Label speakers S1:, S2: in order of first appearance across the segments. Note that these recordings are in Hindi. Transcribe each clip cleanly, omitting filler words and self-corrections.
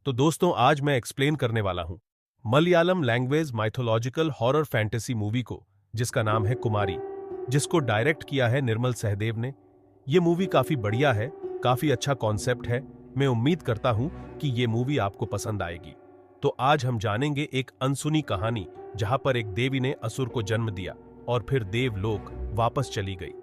S1: तो दोस्तों आज मैं एक्सप्लेन करने वाला हूं Malayalam language mythological horror fantasy movie को, जिसका नाम है कुमारी, जिसको डायरेक्ट किया है निर्मल सहदेव ने। ये मूवी काफी बढ़िया है, काफी अच्छा कॉन्सेप्ट है। मैं उम्मीद करता हूं कि ये मूवी आपको पसंद आएगी। तो आज हम जानेंगे एक अनसुनी कहानी, जहां पर एक देवी ने असुर को जन्म दिया और फिर देवलोक वापस चली गई।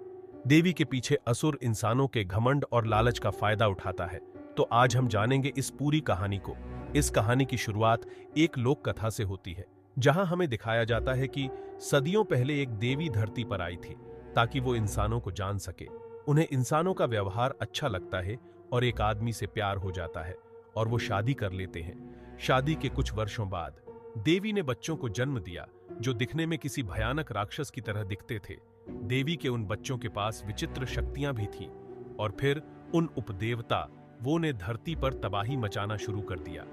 S1: देवी के पीछे असुर इंसानों के घमंड और लालच का फायदा उठाता है। तो आज हम जानेंगे इस पूरी कहानी को। इस कहानी की शुरुआत एक लोक कथा से होती है, जहां हमें दिखाया जाता है कि सदियों पहले एक देवी धरती पर आई थी ताकि वो इंसानों को जान सके। उन्हें इंसानों का व्यवहार अच्छा लगता है और एक आदमी से प्यार हो जाता है और वो शादी कर लेते हैं। शादी के कुछ वर्षों बाद देवी ने बच्चों को जन्म दिया, जो दिखने में किसी भयानक राक्षस की तरह दिखते थे। देवी के उन बच्चों के पास विचित्र शक्तियां भी थीं और फिर उन उपदेवता वो ने धरती पर तबाही मचाना शुरू कर दिया।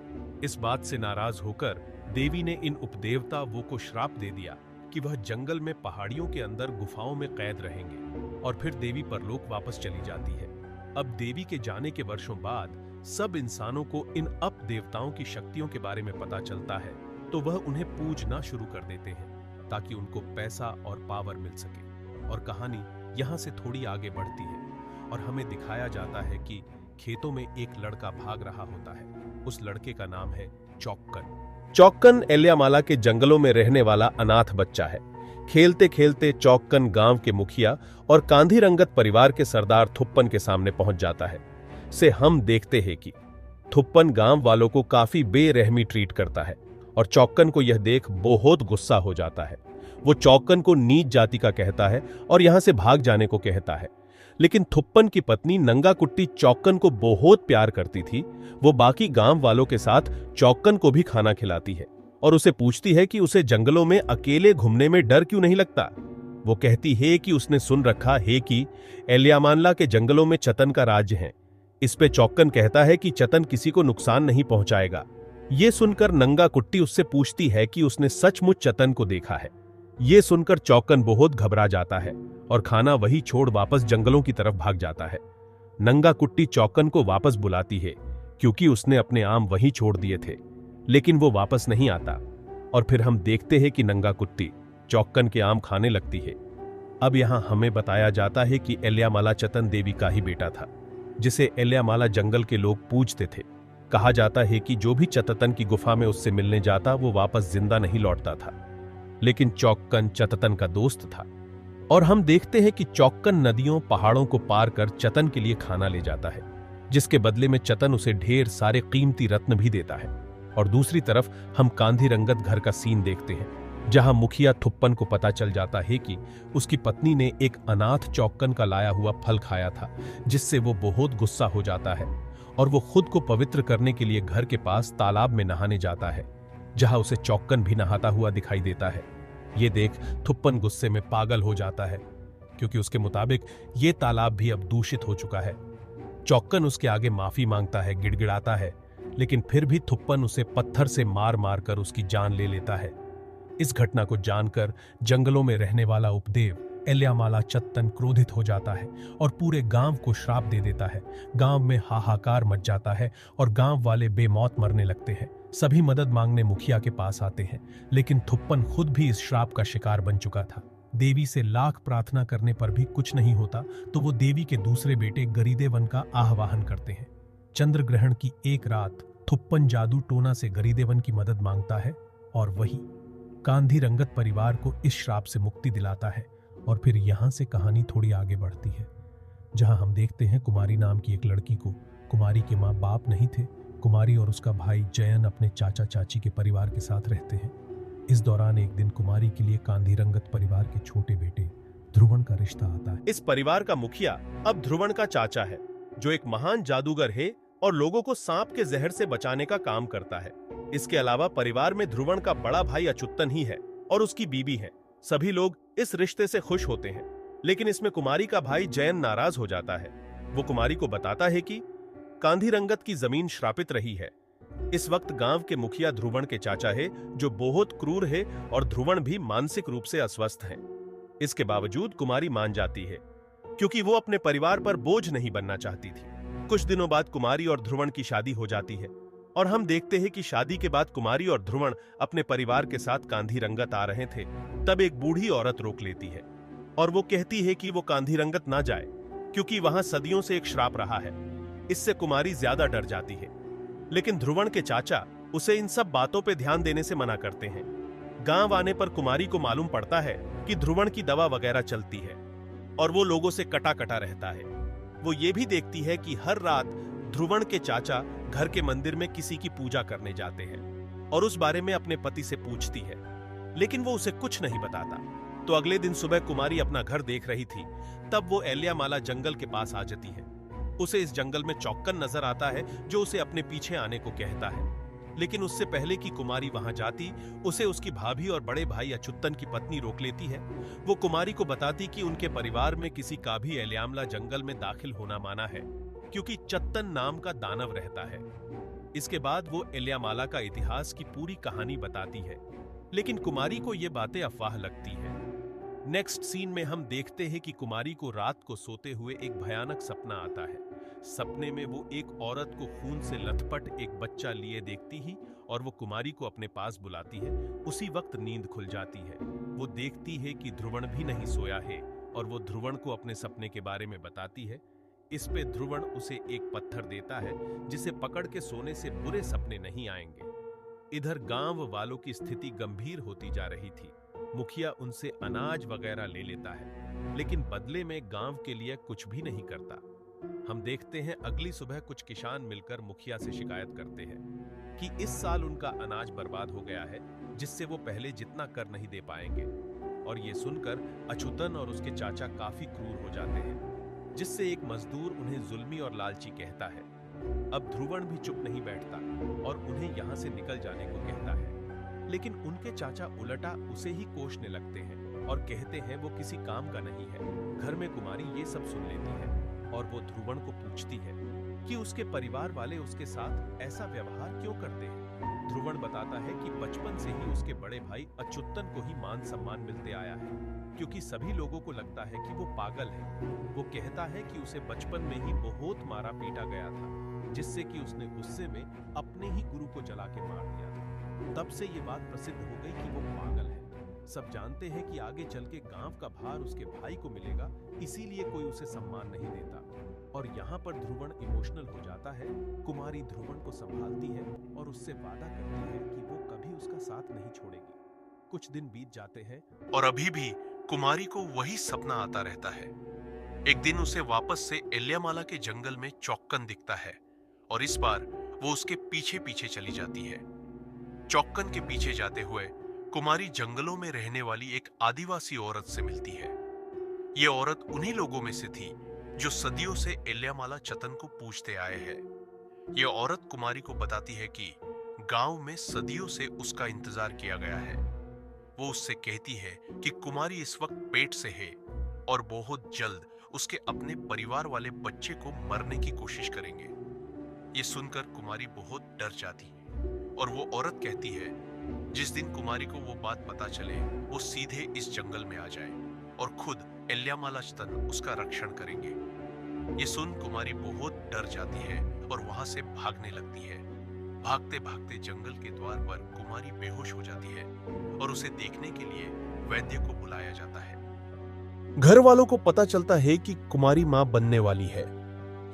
S1: इस बात से नाराज होकर देवी ने इन उपदेवता वो को श्राप दे दिया कि वह जंगल में पहाड़ियों के अंदर गुफाओं में कैद रहेंगे और फिर देवी परलोक वापस चली जाती है। अब देवी के जाने के वर्षों बाद सब इंसानों को इन अप देवताओं की शक्तियों के बारे में पता चलता है, तो वह उन्हें पूजना शुरू कर देते हैं ताकि उनको पैसा और पावर मिल सके। और कहानी यहाँ से थोड़ी आगे बढ़ती है और हमें दिखाया जाता है कि खेतों में एक लड़का भाग रहा होता है। उस लड़के का नाम है चौक्कन। चौक्कन एलियामाला के जंगलों में रहने वाला अनाथ बच्चा है। खेलते खेलते चौक्कन गांव के मुखिया और कांधीरंगत परिवार के सरदार थुप्पन के सामने पहुंच जाता है। से हम देखते हैं कि थुप्पन गांव वालों को काफी बेरहमी ट्रीट करता है और चौक्कन को यह देख बहुत गुस्सा हो जाता है। वो चौक्कन को नीच जाति का कहता है और यहां से भाग जाने को कहता है। लेकिन थुप्पन की पत्नी नंगा कुट्टी चौक्कन को बहुत प्यार करती थी। वो बाकी गांव वालों के साथ चौक्कन को भी खाना खिलाती है और उसे पूछती है कि उसे जंगलों में अकेले घूमने में डर क्यों नहीं लगता। वो कहती है कि उसने सुन रखा है कि एलियामाला के जंगलों में चतन का राज्य है। इस पे चौक्कन कहता है कि चतन किसी को नुकसान नहीं पहुंचाएगा। ये सुनकर नंगा कुट्टी उससे पूछती है कि उसने सचमुच चतन को देखा है। ये सुनकर चौक्कन बहुत घबरा जाता है और खाना वही छोड़ वापस जंगलों की तरफ भाग जाता है। नंगा कुट्टी चौक्कन को वापस बुलाती है क्योंकि उसने अपने आम वहीं छोड़ दिए थे, लेकिन वो वापस नहीं आता। और फिर हम देखते हैं कि नंगा कुट्टी चौक्कन के आम खाने लगती है। अब यहां हमें बताया जाता है कि एलियामाला चतन देवी का ही बेटा था, जिसे एलियामाला जंगल के लोग पूजते थे। कहा जाता है कि जो भी चततन की गुफा में उससे मिलने जाता वो वापस जिंदा नहीं लौटता था। लेकिन चौक्कन चततन का दोस्त था और हम देखते हैं कि चौक्कन नदियों पहाड़ों को पार कर चतन के लिए खाना ले जाता है, जिसके बदले में चतन उसे ढेर सारे कीमती रत्न भी देता है। और दूसरी तरफ हम कांधीरंगत घर का सीन देखते हैं, जहां मुखिया थुप्पन को पता चल जाता है कि उसकी पत्नी ने एक अनाथ चौक्कन का लाया हुआ फल खाया था, जिससे वो बहुत गुस्सा हो जाता है और वो खुद को पवित्र करने के लिए घर के पास तालाब में नहाने जाता है, जहां उसे चौक्कन भी नहाता हुआ दिखाई देता है। ये देख थुप्पन गुस्से में पागल हो जाता है, क्योंकि उसके मुताबिक ये तालाब भी अब दूषित हो चुका है। चौक्कन उसके आगे माफी मांगता है, गिड़गिड़ाता है, लेकिन फिर भी थुप्पन उसे पत्थर से मार मार कर उसकी जान ले लेता है। इस घटना को जानकर जंगलों में रहने वाला उपदेव एलियामाला चत्तन क्रोधित हो जाता है और पूरे गांव को श्राप दे देता है। गांव में हाहाकार मच जाता है और गांव वाले बेमौत मरने लगते हैं। सभी मदद मांगने मुखिया के पास आते हैं, लेकिन थुप्पन खुद भी इस श्राप का शिकार बन चुका था। देवी से लाख प्रार्थना करने पर भी कुछ नहीं होता, तो वो देवी के दूसरे बेटे गरीदेवन का आह्वान करते हैं। चंद्र ग्रहण की एक रात थुप्पन जादू टोना से गरीदेवन की मदद मांगता है और वही कांधीरंगत परिवार को इस श्राप से मुक्ति दिलाता है। और फिर यहां से कहानी थोड़ी आगे बढ़ती है, जहां हम देखते हैं कुमारी नाम की एक लड़की को। कुमारी के माँ बाप नहीं थे। कुमारी और उसका भाई जयन अपने चाचा चाची के परिवार के साथ रहते हैं। इस दौरान एक दिन कुमारी के लिए कांधीरंगत परिवार के छोटे बेटे ध्रुवन का रिश्ता आता है। इस परिवार का मुखिया अब ध्रुवन का चाचा है, जो एक महान जादूगर है और लोगों को सांप के जहर से बचाने का काम करता है। इसके अलावा परिवार में ध्रुवन का बड़ा भाई अच्युतन ही है और उसकी बीबी है। सभी लोग इस रिश्ते से खुश होते हैं, लेकिन इसमें कुमारी का भाई जयन नाराज हो जाता है। वो कुमारी को बताता है कि कांधीरंगत की जमीन श्रापित रही है। इस वक्त गांव के मुखिया ध्रुवन के चाचा है, जो बहुत क्रूर है और ध्रुवन भी मानसिक रूप से अस्वस्थ हैं। इसके बावजूद कुमारी मान जाती है, क्योंकि वो अपने परिवार पर बोझ नहीं बनना चाहती थी। कुछ दिनों बाद कुमारी और ध्रुवन की शादी हो जाती है और हम देखते हैं कि शादी के बाद कुमारी और ध्रुवण अपने परिवार के साथ कांधी रंगत आ रहे थे। तब एक बूढ़ी औरत रोक लेती है और वो कहती है कि वो कांधी रंगत ना जाए क्योंकि वहां सदियों से एक श्राप रहा है। इससे कुमारी ज्यादा डर जाती है, लेकिन ध्रुवण के चाचा उसे इन सब बातों पे ध्यान देने से मना करते हैं। गांव आने पर कुमारी को मालूम पड़ता है कि ध्रुवण की दवा वगैरह चलती है और वो लोगों से कटा कटा रहता है। वो ये भी देखती है कि हर रात ध्रुवण के चाचा घर के मंदिर में किसी की पूजा करने जाते हैं और उस बारे में अपने पति से पूछती है, लेकिन वो उसे कुछ नहीं बताता। तो अगले दिन सुबह कुमारी अपना घर देख रही थी, तब वो एलियामाला जंगल के पास आ जाती है। उसे इस जंगल में चौक्कन नजर आता है जो उसे अपने पीछे आने को कहता है, लेकिन उससे पहले कि कुमारी वहां जाती, उसे उसकी भाभी और बड़े भाई अच्युतन की पत्नी रोक लेती है। वो कुमारी को बताती कि उनके परिवार में किसी का भी एलियामाला जंगल में दाखिल होना माना है, क्योंकि चत्तन नाम का दानव रहता है। इसके बाद वो एलियामाला का इतिहास की पूरी कहानी बताती है, लेकिन कुमारी को ये बातें अफवाह लगती है। नेक्स्ट सीन में हम देखते हैं कि कुमारी को रात को सोते हुए एक भयानक सपना आता है। सपने में वो एक औरत को खून से लथपथ एक बच्चा लिए देखती ही और वो कुमारी को अपने पास बुलाती है। उसी वक्त नींद खुल जाती है। वो देखती है कि ध्रुवण भी नहीं सोया है और वो ध्रुवण को अपने सपने के बारे में बताती है। इस पे ध्रुवण उसे एक पत्थर देता है जिसे पकड़ के सोने से बुरे सपने नहीं आएंगे। इधर गांव वालों की स्थिति गंभीर होती जा रही थी। मुखिया उनसे अनाज वगैरह ले लेता है, लेकिन बदले में गांव के लिए कुछ भी नहीं करता। हम देखते हैं अगली सुबह कुछ किसान मिलकर मुखिया से शिकायत करते हैं कि इस साल उनका अनाज बर्बाद हो गया है, जिससे वो पहले जितना कर नहीं दे पाएंगे। और ये सुनकर अच्युतन और उसके चाचा काफी क्रूर हो जाते हैं, जिससे एक मजदूर उन्हें जुल्मी और लालची कहता है। अब ध्रुवण भी चुप नहीं बैठता और उन्हें यहां से निकल जाने को कहता है, लेकिन उनके चाचा उलटा उसे ही कोसने लगते हैं और कहते हैं वो किसी काम का नहीं है। घर में कुमारी ये सब सुन लेती है और वो ध्रुवण को पूछती है कि उसके परिवार वाले उसके साथ ऐसा व्यवहार क्यों करते हैं। ध्रुवण बताता है कि बचपन से ही उसके बड़े भाई अच्युतन को ही मान सम्मान मिलते आया है, क्योंकि सभी लोगों को लगता है कि वो पागल है। वो कहता है कि उसे बचपन में ही बहुत मारा पीटा गया था, जिससे कि उसने गुस्से में अपने ही गुरु को जला के मार दिया था। तब से ये बात प्रसिद्ध हो गई कि वो पागल है। सब जानते हैं कि आगे चल के गांव का भार उसके भाई को मिलेगा, इसीलिए कोई उसे सम्मान नहीं देता। और यहाँ पर ध्रुवण इमोशनल हो जाता है। कुमारी ध्रुवण को संभालती है और उससे वादा करती है कि वो कभी उसका साथ नहीं छोड़ेगी। कुछ दिन बीत जाते हैं और अभी भी कुमारी को वही सपना आता रहता है। एक दिन उसे वापस से एलियामाला के जंगल में चौक्कन दिखता है और इस बार वो उसके पीछे पीछे चली जाती है। चौक्कन के पीछे जाते हुए कुमारी जंगलों में रहने वाली एक आदिवासी औरत से मिलती है। ये औरत उन्हीं लोगों में से थी जो सदियों से एलियामाला चतन को पूछते आए हैं। ये औरत कुमारी को बताती है कि गांव में सदियों से उसका इंतजार किया गया है। वो उससे कहती है कि कुमारी इस वक्त पेट से है और बहुत जल्द उसके अपने परिवार वाले बच्चे को मरने की कोशिश करेंगे। ये सुनकर कुमारी बहुत डर जाती है और वो औरत कहती है जिस दिन कुमारी को वो बात पता चले वो सीधे इस जंगल में आ जाए और खुद एलियामाला चतन उसका रक्षण करेंगे। ये सुन कुमारी बहुत डर जाती है और वहां से भागने लगती है। भागते भागते जंगल के द्वार पर कुमारी बेहोश हो जाती है और उसे देखने के लिए वैद्य को बुलाया जाता है। घर वालों को पता चलता है कि कुमारी मां बनने वाली है।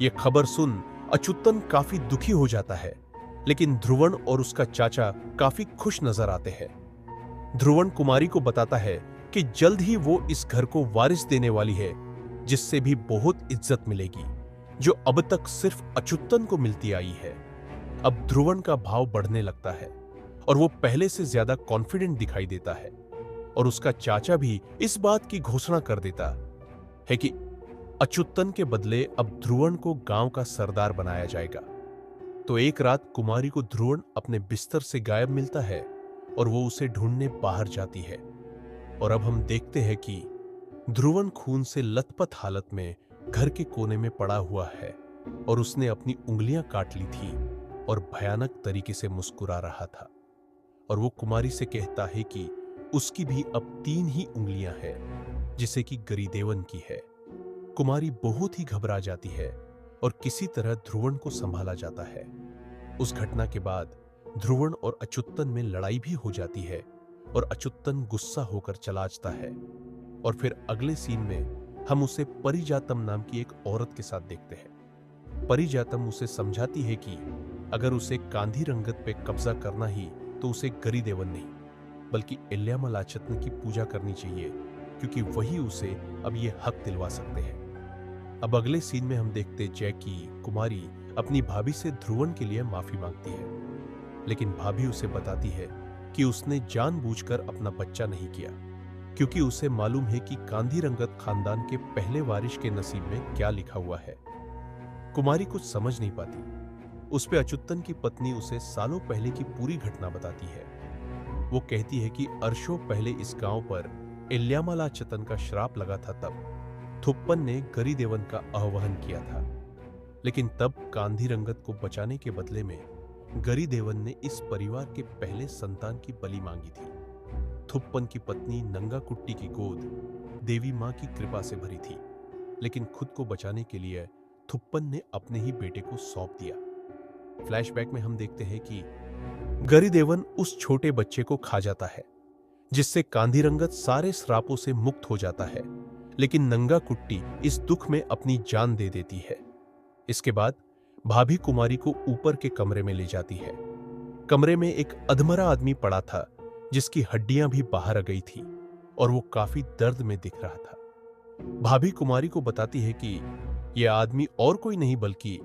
S1: ये खबर सुन अच्युतन काफी दुखी हो जाता है, लेकिन ध्रुवण और उसका चाचा काफी खुश नजर आते हैं। ध्रुवण कुमारी को बताता है कि जल्द ही वो इस घर को वारिस देने वाली है, जिससे भी बहुत इज्जत मिलेगी, जो अब तक सिर्फ अच्युतन को मिलती आई है। अब ध्रुवण का भाव बढ़ने लगता है और वो पहले से ज्यादा कॉन्फिडेंट दिखाई देता है और उसका चाचा भी इस बात की घोषणा कर देता है कि अच्युतन के बदले अब ध्रुवण को गांव का सरदार बनाया जाएगा। तो एक रात कुमारी को ध्रुवण अपने बिस्तर से गायब मिलता है और वो उसे ढूंढने बाहर जाती है। और अब हम देखते हैं कि ध्रुवण खून से लथपथ हालत में घर के कोने में पड़ा हुआ है और उसने अपनी उंगलियां काट ली थी और भयानक तरीके से मुस्कुरा रहा था। और वो कुमारी से कहता है कि उसकी भी अब 3 ही उंगलियां हैं, जिसे कि गरीदेवन की है। कुमारी बहुत ही घबरा जाती है और किसी तरह ध्रुवण को संभाला जाता है। उस घटना के बाद ध्रुवन और अच्युतन में लड़ाई भी हो जाती है और अच्युतन गुस्सा होकर चला जाता है। और फिर अगले सीन में हम उसे परिजातम नाम की एक औरत के साथ देखते हैं। परिजातम उसे समझाती है कि अगर उसे कांधी रंगत पे कब्जा करना ही तो उसे गरीदेवन नहीं बल्कि इल्यामालाचतन की पूजा करनी चाहिए, क्योंकि वही उसे अब ये हक दिलवा सकते हैं। अब अगले सीन में हम देखते जैकी कुमारी अपनी भाभी से ध्रुवन के लिए माफी मांगती है, लेकिन भाभी उसे बताती है कि उसने जानबूझकर अपना बच्चा नहीं किया, क्योंकि उसे मालूम है कि कांधी रंगत खानदान के पहले वारिश के नसीब में क्या लिखा हुआ है। कुमारी कुछ समझ नहीं पाती। उस पे अच्युतन की पत्नी उसे सालों पहले की पूरी घटना बताती है। वो कहती है कि अर्शों पहले इस गांव पर इल्यामालाचतन का श्राप लगा था, तब थुप्पन ने गरीदेवन का आह्वान किया था, लेकिन तब कांधी रंगत को बचाने के बदले में गरीदेवन ने इस परिवार के पहले संतान की बलि मांगी थी। थुप्पन की पत्नी नंगा कुट्टी की गोद देवी मां की कृपा से भरी थी, लेकिन खुद को बचाने के लिए थुप्पन ने अपने ही बेटे को सौंप दिया। फ्लैशबैक में हम देखते हैं कि गरीदेवन उस छोटे बच्चे को खा जाता है, जिससे कांधी रंगत सारे श्रापों से मुक्त हो जाता है, लेकिन नंगा कुट्टी इस दुख में अपनी जान दे देती है। इसके बाद भाभी कुमारी को ऊपर के कमरे में ले जाती है। कमरे में एक अधमरा आदमी पड़ा था, जिसकी हड्डियां भी बाहर आ गई थी और वो काफी दर्द में दिख रहा था। भाभी कुमारी को बताती है कि यह आदमी और कोई नहीं बल्कि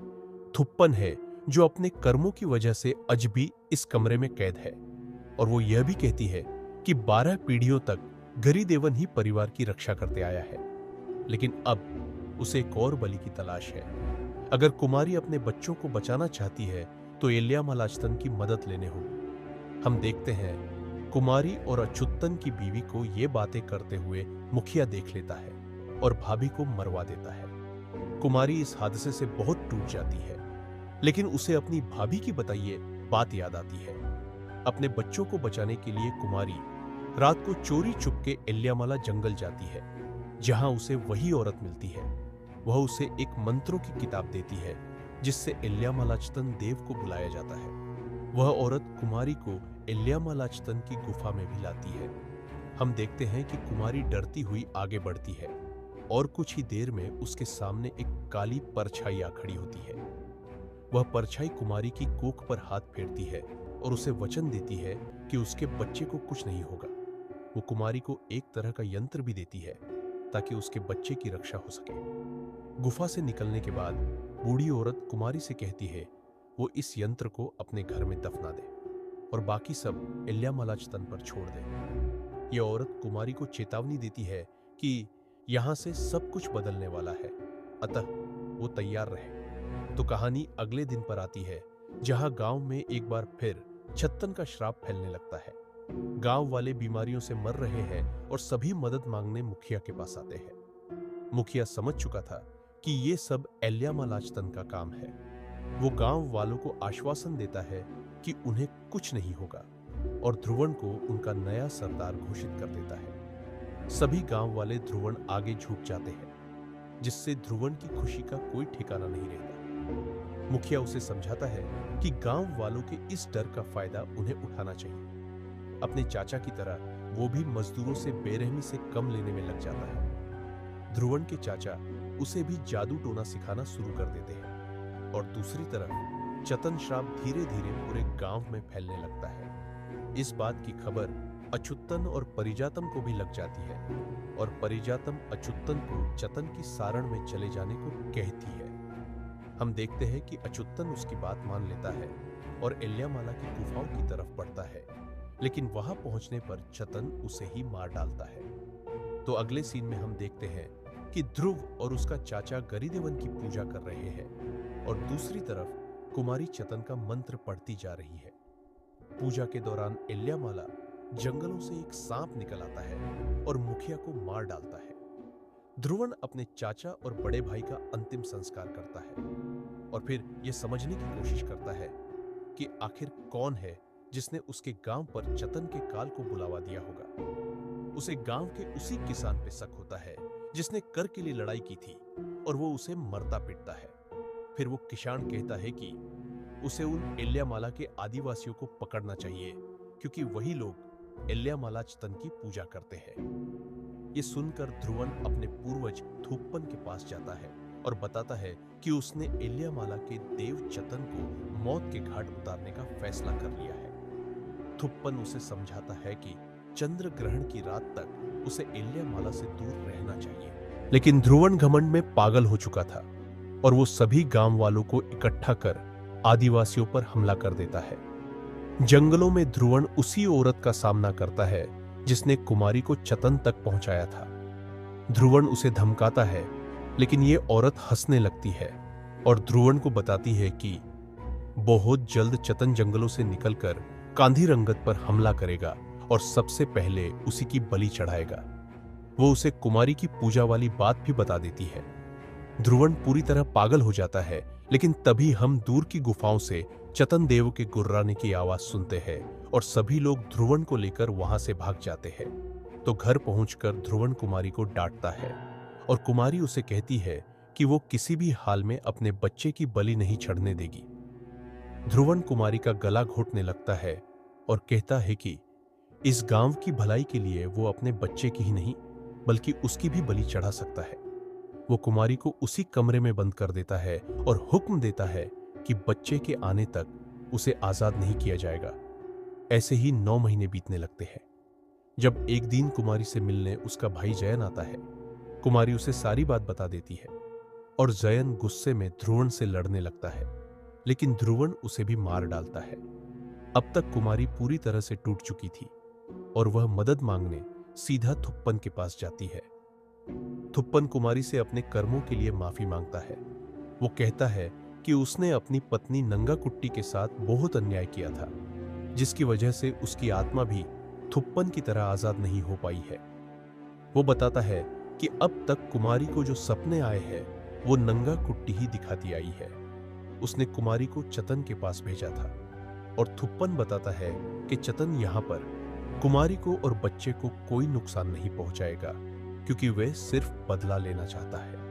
S1: थुप्पन है, जो अपने कर्मों की वजह से आज भी इस कमरे में कैद है। और वो यह भी कहती है कि 12 पीढ़ियों तक गरीदेवन ही परिवार की रक्षा करते आया है, लेकिन अब उसे एक और बलि की तलाश है। अगर कुमारी अपने बच्चों को बचाना चाहती है तो इल्यामालाचतन की मदद लेने होगी। हम देखते हैं कुमारी और अच्युतन की बीवी को ये बातें करते हुए मुखिया देख लेता है और भाभी को मरवा देता है। कुमारी इस हादसे से बहुत टूट जाती है, लेकिन उसे अपनी भाभी की बताइए बात याद आती है। अपने बच्चों को बचाने के लिए कुमारी रात को चोरी चुपके इल्यामाला जंगल जाती है, जहां उसे वही औरत मिलती है। वह उसे एक मंत्रों की किताब देती है, जिससे इल्यामालाचतन देव को बुलाया जाता है। वह औरत कुमारी को इल्यामालाचतन की गुफा में भी लाती है। हम देखते हैं कि कुमारी डरती हुई आगे बढ़ती है और कुछ ही देर में उसके सामने एक काली परछाई आ खड़ी होती है। वह परछाई कुमारी की कोख पर हाथ फेरती है और उसे वचन देती है कि उसके बच्चे को कुछ नहीं होगा। वो कुमारी को एक तरह का यंत्र भी देती है ताकि उसके बच्चे की रक्षा हो सके। गुफा से निकलने के बाद बूढ़ी औरत कुमारी से कहती है वो इस यंत्र को अपने घर में दफना दे और बाकी सब इल्यामालाचतन पर छोड़ दे। यह औरत कुमारी को चेतावनी देती है कि यहां से सब कुछ बदलने वाला है, अतः वो तैयार रहे। तो कहानी अगले दिन पर आती है, जहां गांव में एक बार फिर छत्तन का श्राप फैलने लगता है। गांव वाले बीमारियों से मर रहे हैं और सभी मदद मांगने मुखिया के पास आते हैं। मुखिया समझ चुका था कि ये सब इल्यामालाचतन का काम है। वो गांव वालों को आश्वासन देता है कि उन्हें कुछ नहीं होगा और ध्रुवन को उनका नया सरदार घोषित कर देता है। सभी गांव वाले ध्रुवन आगे झुक जाते हैं, जिससे ध्रुवन की खुशी का कोई ठिकाना नहीं रहता। मुखिया उसे समझाता है कि गांव वालों के इस डर का फायदा उन्हें उठाना चाहिए। अपने चाचा की तरह वो भी मजदूरों से बेरहमी से कम लेने में लग जाता है। ध्रुवन के चाचा उसे भी जादू टोना सिखाना शुरू कर देते हैं और दूसरी तरफ चतन श्राप धीरे धीरे पूरे गांव में फैलने लगता है। इस बात की खबर अच्युतन और परिजातम को भी लग जाती है और परिजातम अच्युतन को चतन की सारण में चले जाने को कहती है। हम देखते हैं कि अच्युतन उसकी बात मान लेता है और इल्यामाला की गुफाओं की तरफ बढ़ता है, लेकिन वहां पहुंचने पर चतन उसे ही मार डालता है। तो अगले सीन में हम देखते हैं कि ध्रुव और उसका चाचा गरीदेवन की पूजा कर रहे हैं और दूसरी तरफ कुमारी चतन का मंत्र पढ़ती जा रही है। पूजा के दौरान इल्यामाला जंगलों से एक सांप निकल आता है और मुखिया को मार डालता है। ध्रुवन अपने चाचा और बड़े भाई का अंतिम संस्कार करता है और फिर यह समझने की कोशिश करता है कि आखिर कौन है जिसने उसके गांव पर चतन के काल को बुलावा दिया होगा। उसे गांव के उसी किसान पे शक होता है जिसने कर के लिए लड़ाई की थी और वो उसे मरता पिटता है। फिर वो किसान कहता है कि उसे उन एलियामाला के आदिवासियों को पकड़ना चाहिए, क्योंकि वही लोग एलियामाला चतन की पूजा करते हैं। ये सुनकर ध्रुवन अपने पूर्वज थुप्पन के पास जाता है और बताता है कि उसने एलियामाला के देव चतन को मौत के घाट उतारने का फैसला कर लिया है। थुप्पन उसे समझाता है कि चंद्र ग्रहण की रात तक उसे एलियामाला से दूर रहना चाहिए, लेकिन ध्रुवन घमंड में पागल हो चुका था और वो सभी गांव वालों को इकट्ठा कर आदिवासियों पर हमला कर देता है। जंगलों में ध्रुवन उसी औरत का सामना करता है जिसने कुमारी को चतन तक पहुंचाया था। ध्रुवन उसे धमकाता है, लेकिन ये औरत हंसने लगती है और ध्रुवन को बताती है कि बहुत जल्द चतन जंगलों से निकलकर कांधीरंगत पर हमला करेगा और सबसे पहले उसी की बलि चढ़ाएगा। वो उसे कुमारी की पूजा वाली बात भी बता देती है। ध्रुवन पूरी तरह पागल हो जाता है, लेकिन तभी हम दूर की गुफाओं से चतन देव के गुर्राने की आवाज सुनते हैं और सभी लोग ध्रुवन को लेकर वहां से भाग जाते हैं। तो घर पहुंचकर ध्रुवन कुमारी को डांटता है और कुमारी उसे कहती है कि वो किसी भी हाल में अपने बच्चे की बलि नहीं चढ़ने देगी। ध्रुवन कुमारी का गला घोटने लगता है और कहता है कि इस गांव की भलाई के लिए वो अपने बच्चे की ही नहीं बल्कि उसकी भी बलि चढ़ा सकता है। वो कुमारी को उसी कमरे में बंद कर देता है और हुक्म देता है कि बच्चे के आने तक उसे आजाद नहीं किया जाएगा। ऐसे ही 9 महीने बीतने लगते हैं। जब एक दिन कुमारी से मिलने उसका भाई जयन आता है, कुमारी उसे सारी बात बता देती है और जयन गुस्से में ध्रुवन से लड़ने लगता है, लेकिन ध्रुवन उसे भी मार डालता है। अब तक कुमारी पूरी तरह से टूट चुकी थी और वह मदद मांगने सीधा थुप्पन के पास जाती है। थुप्पन कुमारी से अपने कर्मों के लिए माफी मांगता है। वो कहता है कि उसने अपनी पत्नी नंगा कुट्टी के साथ बहुत अन्याय किया था, जिसकी वजह से उसकी आत्मा भी थुप्पन की तरह आजाद नहीं हो पाई है। वो बताता है कि अब तक कुमारी को जो सपने आए हैं वो नंगा कुट्टी ही दिखाती आई है। उसने कुमारी को चतन के पास भेजा था और थुप्पन बताता है कि चतन यहां पर कुमारी को और बच्चे को कोई नुकसान नहीं पहुंचाएगा, क्योंकि वह सिर्फ बदला लेना चाहता है।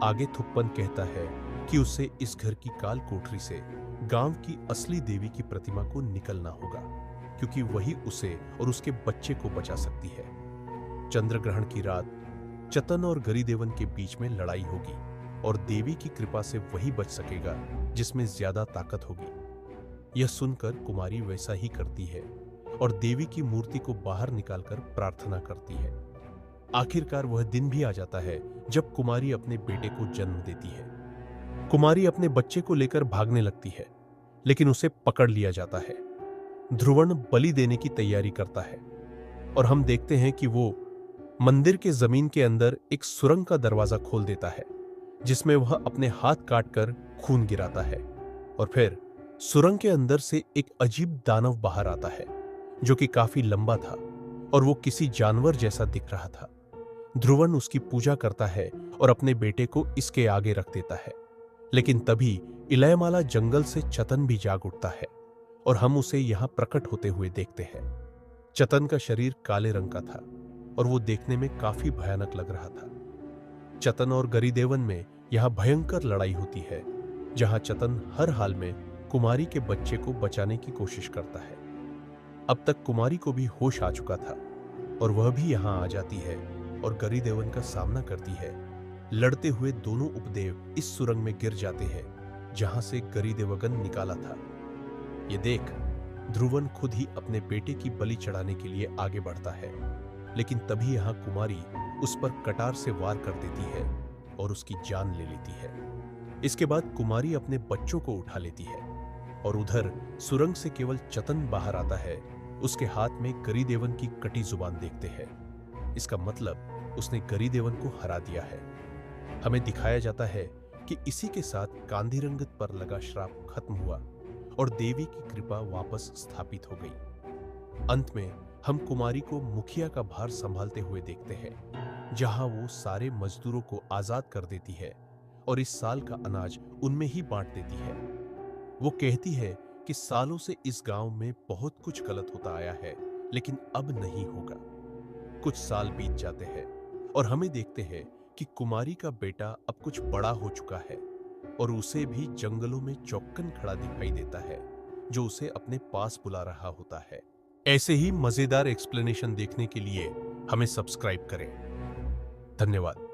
S1: आगे थुप्पन कहता है कि उसे इस घर की काल कोठरी से गांव की असली देवी की प्रतिमा को निकलना होगा, क्योंकि वही उसे और उसके बच्चे को बचा सकती है। चंद्र ग्रहण की रात चतन और गरीदेवन के बीच में लड़ाई होगी और देवी की कृपा से वही बच सकेगा जिसमें ज्यादा ताकत होगी। यह सुनकर कुमारी वैसा ही करती है और देवी की मूर्ति को बाहर निकालकर प्रार्थना करती है। आखिरकार वह दिन भी आ जाता है जब कुमारी अपने बेटे को जन्म देती है। कुमारी अपने बच्चे को लेकर भागने लगती है, लेकिन उसे पकड़ लिया जाता है। ध्रुवन बलि देने की तैयारी करता है और हम देखते हैं कि वो मंदिर के जमीन के अंदर एक सुरंग का दरवाजा खोल देता है, जिसमें वह अपने हाथ काटकर खून गिराता है और फिर सुरंग के अंदर से एक अजीब दानव बाहर आता है जो कि काफी लंबा था और वो किसी जानवर जैसा दिख रहा था। ध्रुवन उसकी पूजा करता है और अपने बेटे को इसके आगे रख देता है, लेकिन तभी इलयमाला जंगल से चतन भी जाग उठता है और हम उसे यहां प्रकट होते हुए देखते हैं। चतन का शरीर काले रंग का था और वो देखने में काफी भयानक लग रहा था। चतन और गरीदेवन में यहां भयंकर लड़ाई होती है, जहां चतन हर हाल में कुमारी के बच्चे को बचाने की कोशिश करता है। अब तक कुमारी को भी होश आ चुका था और वह भी यहां आ जाती है और गरीदेवन का सामना करती है। लड़ते हुए दोनों उपदेव इस सुरंग में गिर जाते हैं जहां से गरीदेवगन निकाला था। ये देख ध्रुवन खुद ही अपने बेटे की बलि चढ़ाने के लिए आगे बढ़ता है, लेकिन तभी यहां कुमारी उस पर कटार से वार कर देती है और उसकी जान ले लेती है। इसके बाद कुमारी अपने बच्चों को उठा लेती है और उधर सुरंग से केवल चतन बाहर आता है। उसके हाथ में गरीदेवन की कटी जुबान देखते हैं। इसका मतलब उसने गरीदेवन को हरा दिया है। हमें दिखाया जाता है कि इसी के साथ कांधीरंगत पर लगा श्राप खत्म हुआ और देवी की कृपा वापस स्थापित हो गई। अंत में हम कुमारी को मुखिया का भार संभालते हुए देखते हैं, जहां वो सारे मजदूरों को आजाद कर देती है और इस साल का अनाज उनमें ही बांट देती है। वो कहती है कि सालों से इस गांव में बहुत कुछ गलत होता आया है, लेकिन अब नहीं होगा। कुछ साल बीत जाते हैं और हमें देखते हैं कि कुमारी का बेटा अब कुछ बड़ा हो चुका है। और उसे भी जंगलों में चौक्कन खड़ा दिखाई देता है जो उसे अपने पास बुला रहा होता है। ऐसे ही मजेदार एक्सप्लेनेशन देखने के लिए हमें सब्सक्राइब करें। धन्यवाद।